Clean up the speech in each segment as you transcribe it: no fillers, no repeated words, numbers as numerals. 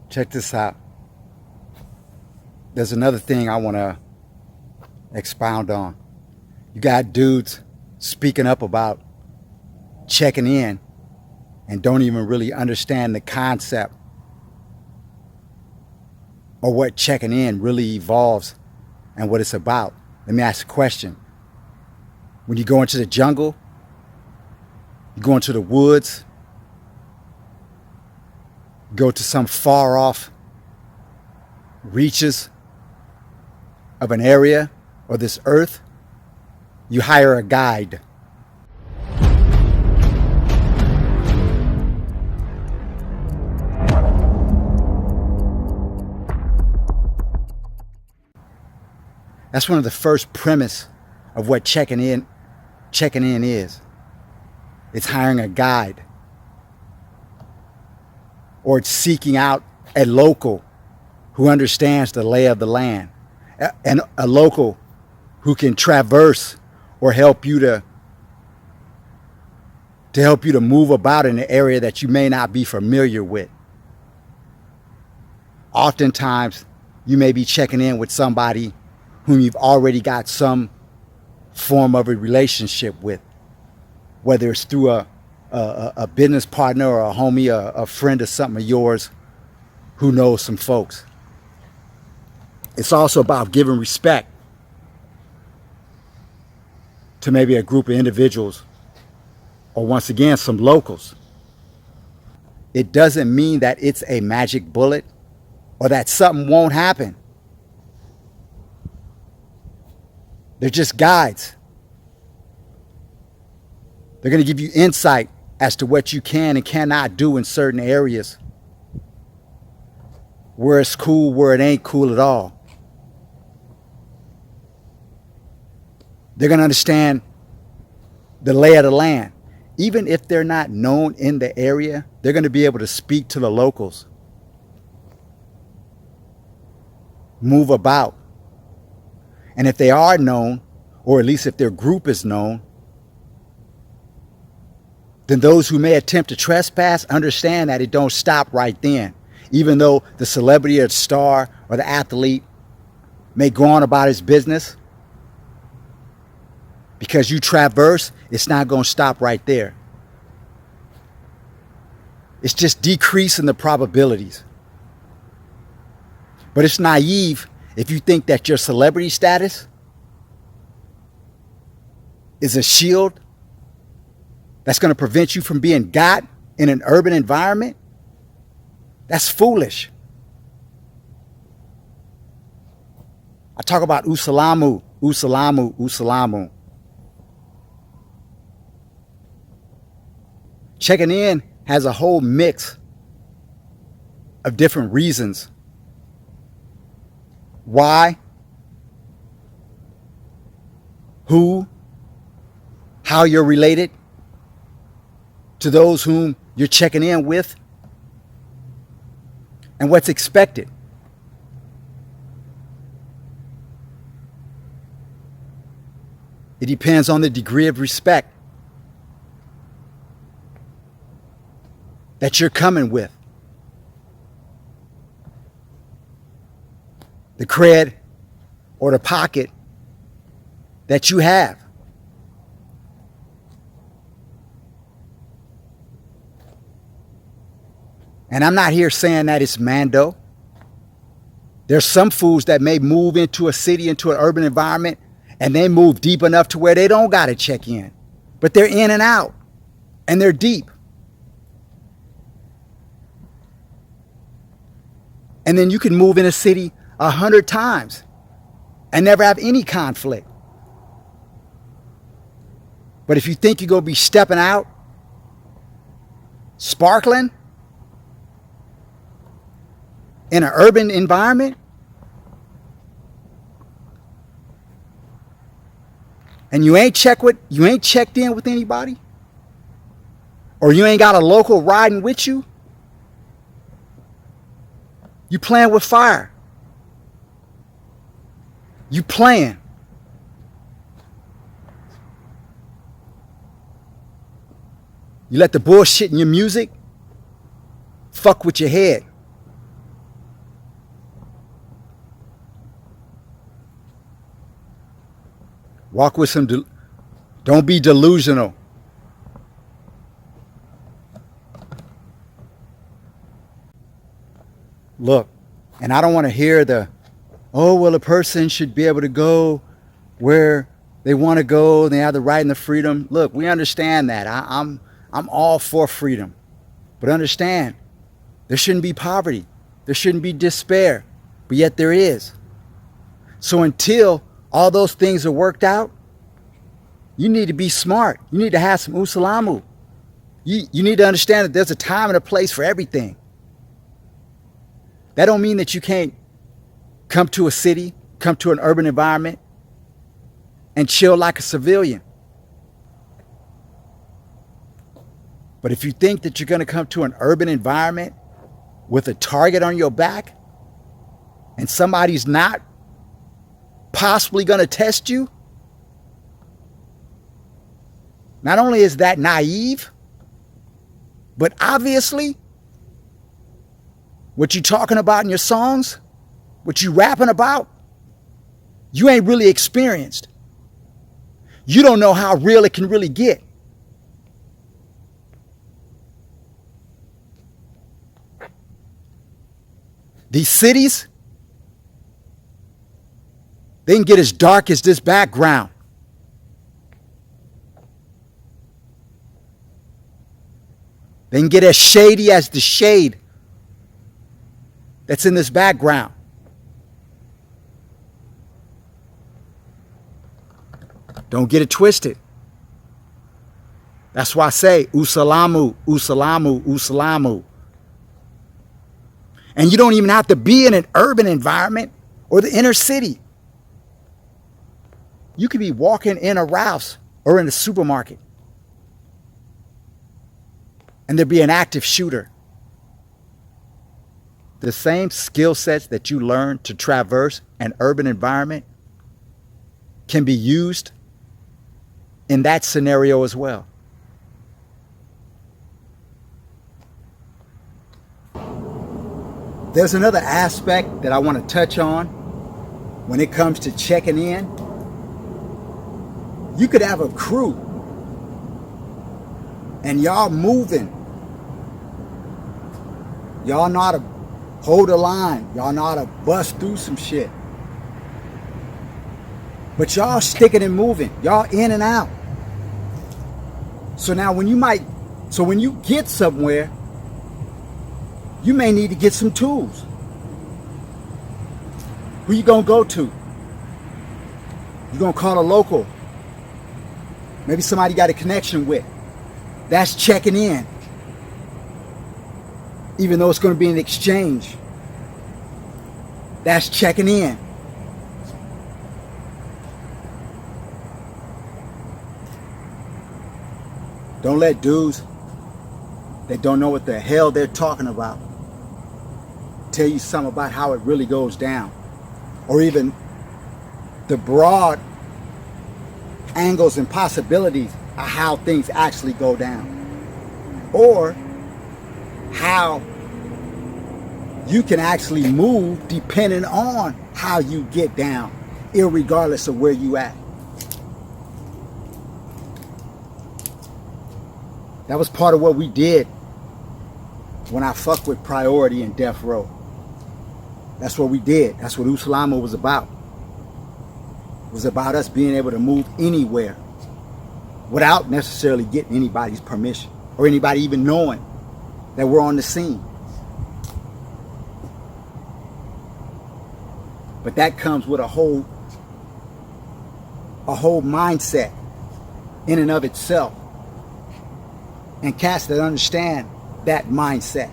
Check this out. There's another thing I want to expound on. You got dudes speaking up about checking in and don't even really understand the concept or what checking in really evolves and what it's about. Let me ask a question. When you go into the jungle, you go into the woods, go to some far off reaches of an area or this earth, you hire a guide. That's one of the first premise of what checking in is. It's hiring a guide, or it's seeking out a local who understands the lay of the land, and a local who can traverse or help you to move about in an area that you may not be familiar with. Oftentimes, you may be checking in with somebody whom you've already got some form of a relationship with, whether it's through a business partner or a homie, a friend or something of yours who knows some folks. It's also about giving respect to maybe a group of individuals, or once again, some locals. It doesn't mean that it's a magic bullet or that something won't happen. They're just guides. They're going to give you insight as to what you can and cannot do in certain areas, where it's cool, where it ain't cool at all. They're going to understand the lay of the land. Even if they're not known in the area, they're going to be able to speak to the locals, move about. And if they are known, or at least if their group is known, then those who may attempt to trespass understand that it don't stop right then. Even though the celebrity or the star or the athlete may go on about his business, because you traverse, it's not going to stop right there. It's just decreasing the probabilities. But it's naive if you think that your celebrity status is a shield that's going to prevent you from being got in an urban environment. That's foolish. I talk about usalamu, usalamu, usalamu. Checking in has a whole mix of different reasons why, who, how you're related to those whom you're checking in with, and what's expected. It depends on the degree of respect that you're coming with. The cred or the pocket that you have. And I'm not here saying that it's Mando. There's some fools that may move into a city, into an urban environment, and they move deep enough to where they don't got to check in. But they're in and out, and they're deep. And then you can move in a city 100 times and never have any conflict. But if you think you're going to be stepping out, sparkling, in an urban environment, and you ain't checked in with anybody, or you ain't got a local riding with you, you playing with fire. You playing. You let the bullshit in your music fuck with your head. Walk with some, don't be delusional. Look, and I don't want to hear oh, well, a person should be able to go where they want to go. They have the right and the freedom. Look, we understand that. I'm all for freedom. But understand, there shouldn't be poverty. There shouldn't be despair. But yet there is. So until all those things are worked out, you need to be smart. You need to have some usalamu. You need to understand that there's a time and a place for everything. That don't mean that you can't come to a city, come to an urban environment, and chill like a civilian. But if you think that you're going to come to an urban environment with a target on your back, and somebody's not possibly going to test you, not only is that naive, but obviously, what you talking about in your songs, what you rapping about, you ain't really experienced. You don't know how real it can really get. These cities, they can get as dark as this background. They can get as shady as the shade that's in this background. Don't get it twisted. That's why I say, usalamu, usalamu, usalamu. And you don't even have to be in an urban environment or the inner city. You could be walking in a Ralph's or in a supermarket, and there'd be an active shooter. The same skill sets that you learn to traverse an urban environment can be used in that scenario as well. There's another aspect that I want to touch on when it comes to checking in. You could have a crew and y'all moving. Y'all know how to hold a line. Y'all know how to bust through some shit. But y'all sticking and moving. Y'all in and out. So now when you get somewhere, you may need to get some tools. Who you gonna go to? You gonna call a local. Maybe somebody you got a connection with. That's checking in. Even though it's gonna be an exchange. That's checking in. Don't let dudes that don't know what the hell they're talking about tell you something about how it really goes down, or even the broad angles and possibilities of how things actually go down, or how you can actually move depending on how you get down, irregardless of where you at. That was part of what we did when I fucked with Priority and Death Row. That's what we did. That's what Usalama was about. It was about us being able to move anywhere without necessarily getting anybody's permission or anybody even knowing that we're on the scene. But that comes with a whole mindset in and of itself. And cats that understand that mindset.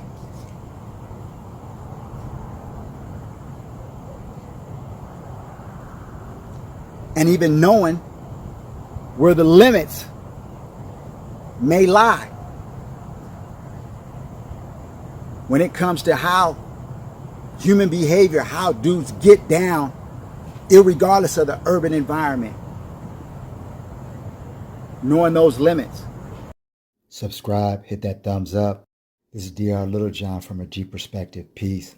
And even knowing where the limits may lie when it comes to how human behavior, how dudes get down, irregardless of the urban environment. Knowing those limits. Subscribe, hit that thumbs up. This is Dr. Littlejohn from A G Perspective. Peace.